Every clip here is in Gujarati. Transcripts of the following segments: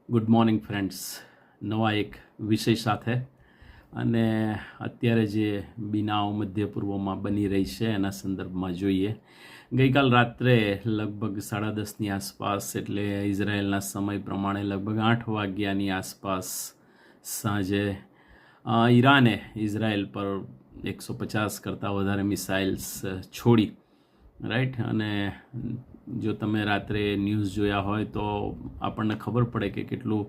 Good morning friends. નવા એક વિષય સાથે અને અત્યારે જે બીનાઓ મધ્ય પૂર્વમાં બની રહી છે એના સંદર્ભમાં જોઈએ. ગઈકાલ રાત્રે લગભગ 10:30ની આસપાસ, એટલે ઇઝરાયેલના સમય પ્રમાણે લગભગ 8 વાગ્યાની આસપાસ સાંજે ઈરાને ઇઝરાયેલ પર 150 કરતાં વધારે મિસાઇલ્સ છોડી, રાઈટ. અને જો તમે રાત્રે ન્યૂઝ જોયા હોય તો આપણને ખબર પડે કે કેટલું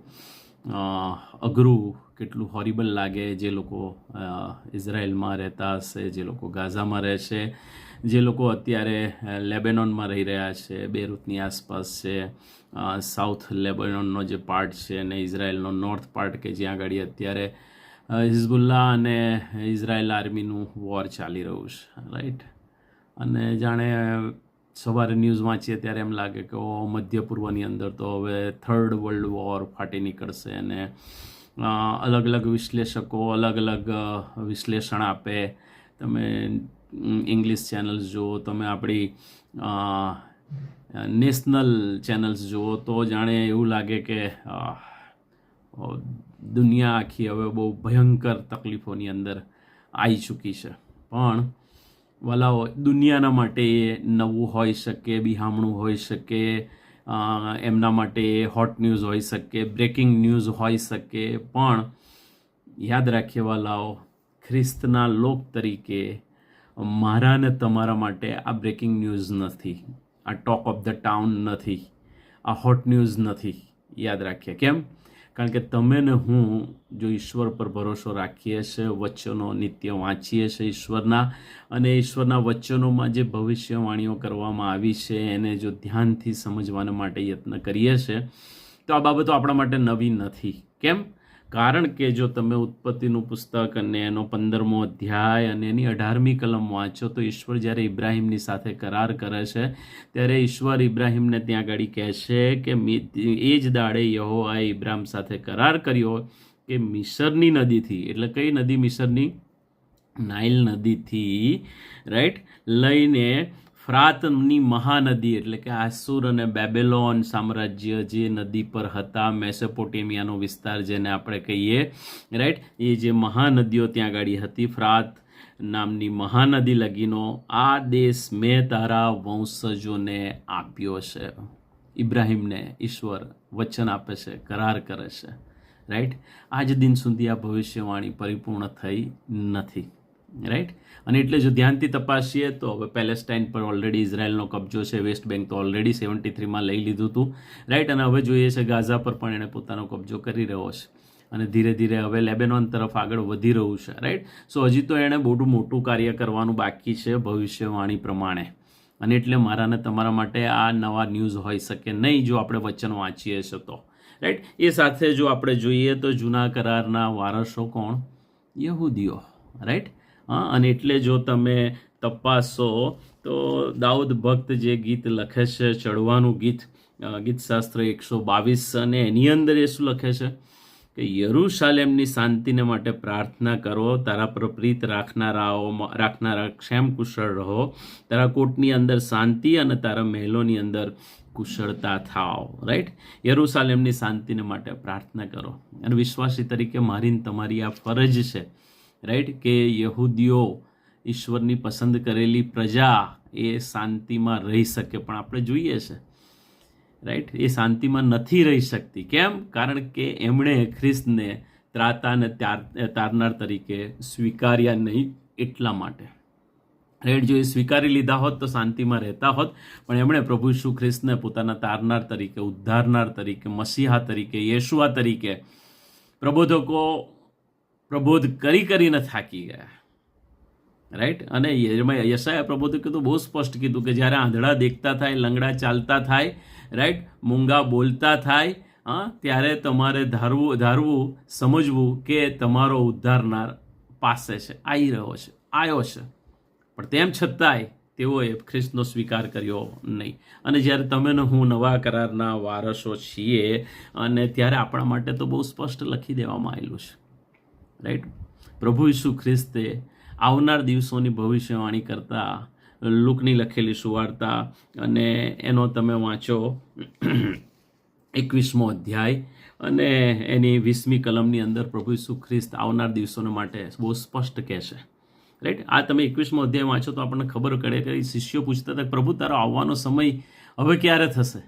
અઘરું, કેટલું હોરિબલ લાગે જે લોકો ઇઝરાયેલમાં રહેતા હશે, જે લોકો ગાઝામાં રહે છે, જે લોકો અત્યારે લેબેનોનમાં રહી રહ્યા છે, બેરૂતની આસપાસ છે, સાઉથ લેબેનોનનો જે પાર્ટ છે અને ઇઝરાયેલનો નોર્થ પાર્ટ કે જ્યાં આગળ અત્યારે હિઝબુલ્લા અને ઇઝરાયેલ આર્મીનું વોર ચાલી રહ્યું છે, રાઈટ. અને જાણે સવારે ન્યૂઝ વાંચીએ ત્યારે એમ લાગે કે મધ્ય પૂર્વની અંદર તો હવે થર્ડ વર્લ્ડ વોર ફાટી નીકળશે. અને અલગ અલગ વિશ્લેષકો અલગ અલગ વિશ્લેષણ આપે. તમે ઇંગ્લિશ ચેનલ્સ જુઓ, તમે આપણી નેશનલ ચેનલ્સ જુઓ, તો જાણે એવું લાગે કે દુનિયા આખી હવે બહુ ભયંકર તકલીફોની અંદર આવી ચૂકી છે. પણ વલાઓ, દુનિયાના માટે એ નવું હોઈ શકે, બિહામણું હોઈ શકે, એમના માટે હોટ ન્યૂઝ હોઈ શકે, બ્રેકિંગ ન્યૂઝ હોઈ શકે. પણ યાદ રાખીએ વલાઓ, ખ્રિસ્તના લોક તરીકે મારા ને તમારા માટે આ બ્રેકિંગ ન્યૂઝ નથી, આ ટોક ઓફ ધ ટાઉન નથી, આ હોટ ન્યૂઝ નથી. યાદ રાખીએ. કેમ? કારણ કે તમે ને હું જો ઈશ્વર પર ભરોસો રાખીએ છીએ, વચનો નિત્ય વાંચીએ છીએ ઈશ્વરના, અને ઈશ્વરના વચનોમાં જે ભવિષ્યવાણીઓ કરવામાં આવી છે એને જો ધ્યાનથી સમજવાના માટે યત્ન કરીએ છીએ, તો આ બાબતો આપણા માટે નવી નથી. કેમ? કારણ કે જો તમે ઉત્પત્તિનું પુસ્તક અને એનો 15મો અધ્યાય અને એની 18મી કલમ વાંચો, તો ઈશ્વર જ્યારે ઇબ્રાહિમની સાથે કરાર કરે છે ત્યારે ઈશ્વર ઇબ્રાહિમને ત્યાં આગળ કહે છે કે એ જ દાડે યહોવાએ ઇબ્રાહિમ સાથે કરાર કર્યો કે મિસરની નદીથી, એટલે કઈ નદી? મિસરની નાઇલ નદીથી, રાઈટ, લઈને ફ્રાતની મહાનદી, એટલે કે આસુર અને બેબેલોન સામ્રાજ્ય જે નદી પર હતા, મેસોપોટેમિયાનો વિસ્તાર જેને આપણે કહીએ, રાઈટ, એ જે મહાનદીઓ ત્યાં આગળ હતી, ફ્રાત નામની મહાનદી લગીનો આ દેશ મેં તારા વંશજોને આપ્યો છે. ઇબ્રાહિમને ઈશ્વર વચન આપે છે, કરાર કરે છે, રાઈટ. આજ દિન સુધી આ ભવિષ્યવાણી પરિપૂર્ણ થઈ નથી, રાઈટ. અને એટલે જો ધ્યાનથી તપાસીએ તો હવે પેલેસ્ટાઇન પર ઓલરેડી ઇઝરાયેલનો કબજો છે, વેસ્ટ બેંક તો ઓલરેડી 73માં લઈ લીધું હતું, રાઈટ. અને હવે જોઈએ છે ગાઝા પર પણ એણે પોતાનો કબજો કરી રહ્યો છે અને ધીરે ધીરે હવે લેબેનોન તરફ આગળ વધી રહ્યું છે, રાઈટ. સો હજી તો એણે બહુ મોટું કાર્ય કરવાનું બાકી છે ભવિષ્યવાણી પ્રમાણે. અને એટલે મારા ને તમારા માટે આ નવા ન્યૂઝ હોઈ શકે નહીં જો આપણે વચન વાંચીએ છીએ તો, રાઈટ. એ સાથે જો આપણે જોઈએ તો જૂના કરારના વારસો કોણ? યહૂદીઓ, રાઈટ. અને એટલે જો તમે તપાસો તો દાઉદ ભક્ત જે ગીત લખે છે, ચડવાનું ગીત, ગીતશાસ્ત્ર 122, અને એની અંદર એ શું લખે છે કે યરૂશાલેમની શાંતિને માટે પ્રાર્થના કરો, તારા પર પ્રીત રાખનારા ક્ષેમ કુશળ રહો, તારા કોટની અંદર શાંતિ અને તારા મહેલોની અંદર કુશળતા થાવ, રાઈટ. યરૂશાલેમની શાંતિને માટે પ્રાર્થના કરો. અને વિશ્વાસી તરીકે મારી તમારી આ ફરજ છે, રાઈટ, કે યહૂદીઓ ઈશ્વરની પસંદ કરેલી પ્રજા એ શાંતિમાં રહી શકે. પણ આપણે જોઈએ છે, રાઈટ, એ શાંતિમાં નથી રહી શકતી. કેમ? કારણ કે એમણે ખ્રિસ્તને ત્રાતા અને તારનાર તરીકે સ્વીકાર્યા નહીં. એટલા માટે, રાઈટ, જો એ સ્વીકારી લીધા હોત તો શાંતિમાં રહેતા હોત. પણ એમણે પ્રભુ ઈસુ ખ્રિસ્તને પોતાના તારનાર તરીકે, ઉદ્ધારનાર તરીકે, મસીહા તરીકે, યેશુઆ તરીકે પ્રબોધકો પ્રબોધ કરીને થાકી ગયા, રાઈટ. અને યશાયા પ્રબોધકે તો બહુ સ્પષ્ટ કીધું કે જ્યારે આંધળા દેખતા થાય, લંગડા ચાલતા થાય, રાઈટ, મૂંગા બોલતા થાય, ત્યારે તમારે ધારવું, સમજવું કે તમારો ઉદ્ધારનાર પાસે છે, આવી રહ્યો છે, આવ્યો છે. પણ તેમ છતાંય તેઓએ ખ્રિસ્તનો સ્વીકાર કર્યો નહીં. અને જ્યારે તમે ને હું નવા કરારના વારસો છીએ, અને ત્યારે આપણા માટે તો બહુ સ્પષ્ટ લખી દેવામાં આવેલું છે, રાઈટ. પ્રભુ ઈસુ ખ્રિસ્તે આવનાર દિવસોની ભવિષ્યવાણી કરતા લુકની લખેલી સુવાર્તા અને એનો તમે વાંચો 21મો અધ્યાય અને એની 20મી કલમની અંદર પ્રભુ ઈસુ ખ્રિસ્ત આવનાર દિવસોને માટે બહુ સ્પષ્ટ કહે છે, રાઈટ. આ તમે 21મો અધ્યાય વાંચો તો આપણને ખબર પડે કે શિષ્યો પૂછતા હતા, પ્રભુ તારો આવવાનો સમય હવે ક્યારે થશે?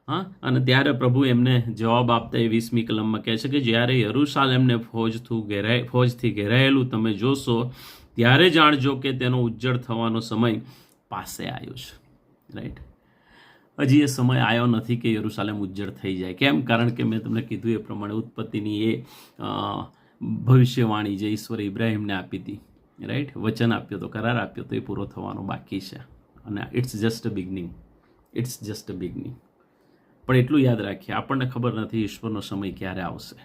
હા, અને ત્યારે પ્રભુ એમને જવાબ આપતા એ 20મી કલમમાં કહે છે કે જ્યારે યરૂશાલેમને ફોજથી ઘેરાયેલું તમે જોશો ત્યારે જાણજો કે તેનો ઉજ્જડ થવાનો સમય પાસે આવ્યો છે, રાઈટ. હજી એ સમય આવ્યો નથી કે યરૂશાલેમ ઉજ્જડ થઈ જાય. કેમ? કારણ કે મેં તમને કીધું એ પ્રમાણે ઉત્પત્તિની એ ભવિષ્યવાણી જે ઈશ્વરે ઇબ્રાહિમને આપી હતી, રાઈટ, વચન આપ્યો તો, કરાર આપ્યો તો, એ પૂરો થવાનો બાકી છે. અને it's just a beginning, it's just a beginning. પણ એટલું યાદ રાખીએ, આપણને ખબર નથી ઈશ્વરનો સમય ક્યારે આવશે,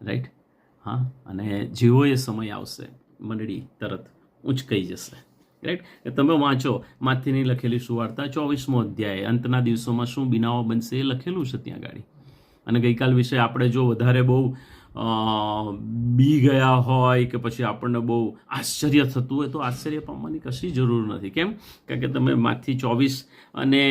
રાઈટ. હા, અને જેવો એ સમય આવશે મંડળી તરત ઊંચકાઈ જશે, રાઈટ. તમે વાંચો માથીની લખેલી સુવાર્તા 24મો અધ્યાય, અંતના દિવસોમાં શું બનાવો બનશે એ લખેલું છે ત્યાં ગાડી. અને ગઈકાલ વિશે આપણે જો વધારે બહુ બી ગયા હોય કે પછી આપણને બહુ આશ્ચર્ય થતું હોય તો આશ્ચર્ય પામવાની કશી જરૂર નથી. કેમ? કારણ કે તમે માથી 24 અને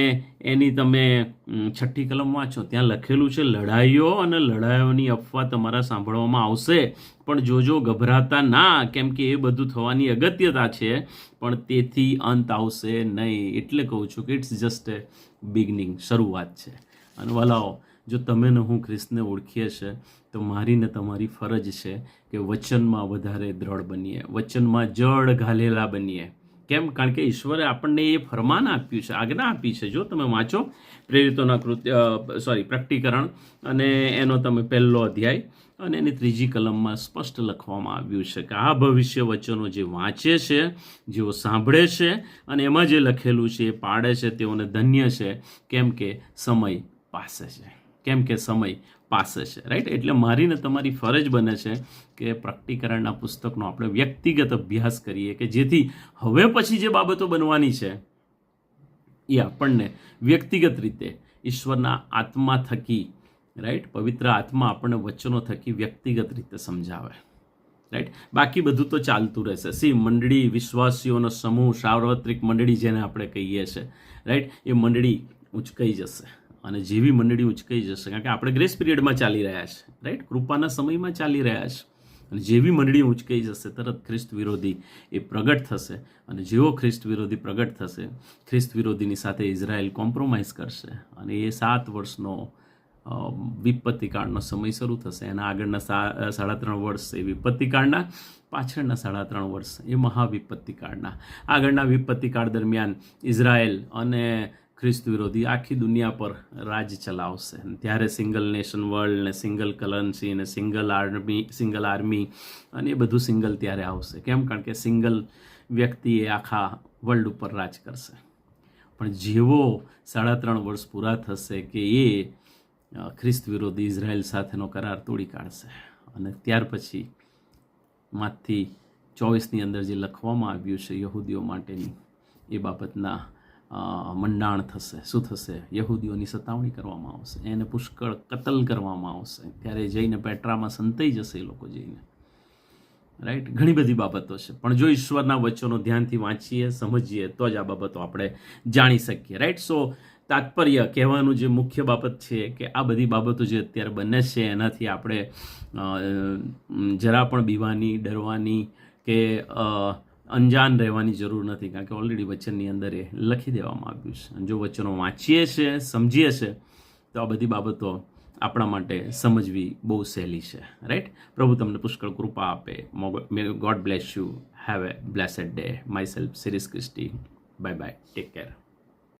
એની તમે 6ઠ્ઠી કલમ વાંચો, ત્યાં લખેલું છે લડાઈઓ અને લડાઈઓની અફવા તમારા સાંભળવામાં આવશે, પણ જોજો ગભરાતા ના, કેમ કે એ બધું થવાની અગત્યતા છે, પણ તેથી અંત આવશે નહીં. એટલે કહું છું કે ઇટ્સ જસ્ટ એ બિગનિંગ, શરૂઆત છે. અને વલાઓ, જો તમે ને હું ખ્રિસ્તને ઓળખીએ છે તો મારી ને તમારી ફરજ છે કે વચનમાં વધારે દ્રઢ બનીએ, વચનમાં જડ ઘાલેલા બનીએ. કેમ? કારણ કે ઈશ્વરે આપણને એ ફરમાન આપ્યું છે, આજ્ઞા આપી છે. જો તમે વાંચો પ્રેરિતોના પ્રકટીકરણ અને એનો તમે 1લો અધ્યાય અને એની 3જી કલમમાં સ્પષ્ટ લખવામાં આવ્યું છે કે આ ભવિષ્ય વચનો જે વાંચે છે, જેઓ સાંભળે છે અને એમાં જે લખેલું છે એ પાડે છે, તેઓને ધન્ય છે, કેમ કે સમય પાસે છે. કેમ કે સમય પાસે છે, રાઈટ. એટલે મારી ને તમારી ફરજ બને છે કે પ્રકટીકરણના પુસ્તકનો આપણે વ્યક્તિગત અભ્યાસ કરીએ, કે જેથી હવે પછી જે બાબતો બનવાની છે એ આપણને વ્યક્તિગત રીતે ઈશ્વરના આત્મા થકી, રાઈટ, પવિત્ર આત્મા આપણને વચનો થકી વ્યક્તિગત રીતે સમજાવે, રાઈટ. બાકી બધું તો ચાલતું રહેશે. મંડળી, વિશ્વાસીઓનો સમૂહ, સાર્વત્રિક મંડળી જેને આપણે કહીએ છીએ, રાઈટ, એ મંડળી ઉંચકાઈ જશે. અને જેવી મંડળી ઉંચકાઈ જશે, કારણ કે આપણે ગ્રેસ પિરિયડમાં ચાલી રહ્યા છે, રાઈટ, કૃપાના સમયમાં ચાલી રહ્યા છે. અને જેવી મંડળી ઉંચકાઈ જશે તરત ખ્રિસ્ત વિરોધી એ પ્રગટ થશે. અને જેવો ખ્રિસ્ત વિરોધી પ્રગટ થશે, ખ્રિસ્ત વિરોધીની સાથે ઇઝરાયલ કોમ્પ્રોમાઇઝ કરશે અને એ 7 વર્ષનો વિપત્તિકાળનો સમય શરૂ થશે. એના આગળના 3.5 વર્ષ એ વિપત્તિકાળના, પાછળના 3.5 વર્ષ એ મહાવિપત્તિકાળના. આગળના વિપત્તિકાળ દરમિયાન ઇઝરાયલ અને ખ્રિસ્ત વિરોધી આખી દુનિયા પર રાજ ચલાવશે. ત્યારે સિંગલ નેશન વર્લ્ડ ને સિંગલ કરન્સી ને સિંગલ આર્મી અને એ બધું સિંગલ ત્યારે આવશે. કેમ? કારણ કે સિંગલ વ્યક્તિ એ આખા વર્લ્ડ ઉપર રાજ કરશે. પણ જેવો 3.5 વર્ષ પૂરા થશે કે એ ખ્રિસ્ત વિરોધી ઇઝરાયલ સાથેનો કરાર તોડી કાઢશે. અને ત્યાર પછી માથી 24ની અંદર જે લખવામાં આવ્યું છે યહૂદીઓ માટેની એ બાબતના મંડાણ થશે. શું થશે? યહૂદીઓની સતાવણી કરવામાં આવશે, એને પુષ્કળ કતલ કરવામાં આવશે. ત્યારે જઈને પેટ્રામાં સંતાઈ જશે એ લોકો જઈને, રાઈટ. ઘણી બધી બાબતો છે, પણ જો ઈશ્વરના વચનો ધ્યાનથી વાંચીએ, સમજીએ તો જ આ બાબતો આપણે જાણી શકીએ, રાઈટ. સો તાત્પર્ય કહેવાનું જે મુખ્ય બાબત છે કે આ બધી બાબતો જે અત્યારે બને છે એનાથી આપણે જરા પણ બીવાની, ડરવાની કે અંજાન રહેવાની જરૂર નથી. કારણ કે ઓલરેડી વચનની અંદર એ લખી દેવામાં આવ્યું છે. અને જો વચનો વાંચીએ છીએ, સમજીએ છીએ તો આ બધી બાબતો આપણા માટે સમજવી બહુ સહેલી છે, રાઈટ. પ્રભુ તમને પુષ્કળ કૃપા આપે. મે God bless you. Have a બ્લેસડ day. My self Sirish Christie. Bye bye. Take care.